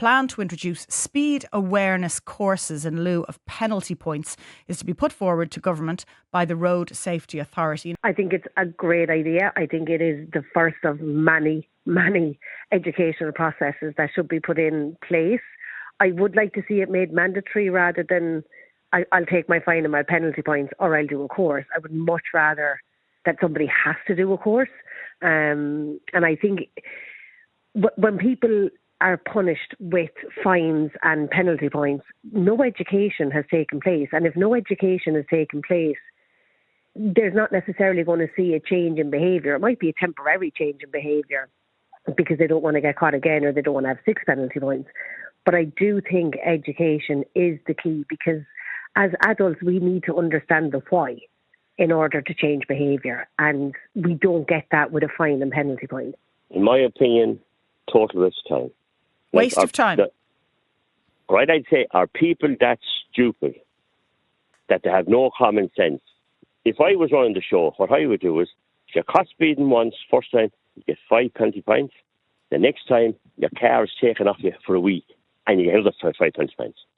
plan to introduce speed awareness courses in lieu of penalty points is to be put forward to government by the Road Safety Authority. I think it's a great idea. I think it is the first of many educational processes that should be put in place. I would like to see it made mandatory rather than I'll take my fine and my penalty points or I'll do a course. I would much rather that somebody has to do a course. And I think when people are punished with fines and penalty points, no education has taken place. And if no education has taken place, there's not necessarily going to see a change in behaviour. It might be a temporary change in behaviour because they don't want to get caught again or they don't want to have 6 penalty points. But I do think education is the key, because as adults we need to understand the why in order to change behaviour, and we don't get that with a fine and penalty point. In my opinion, total waste of time. Waste of time. Right, I'd say, are people that stupid that they have no common sense? If I was running the show, what I would do is, if you're caught speeding once, first time, you get 5 penalty points. The next time, your car is taken off you for a week and you get another 5 penalty points.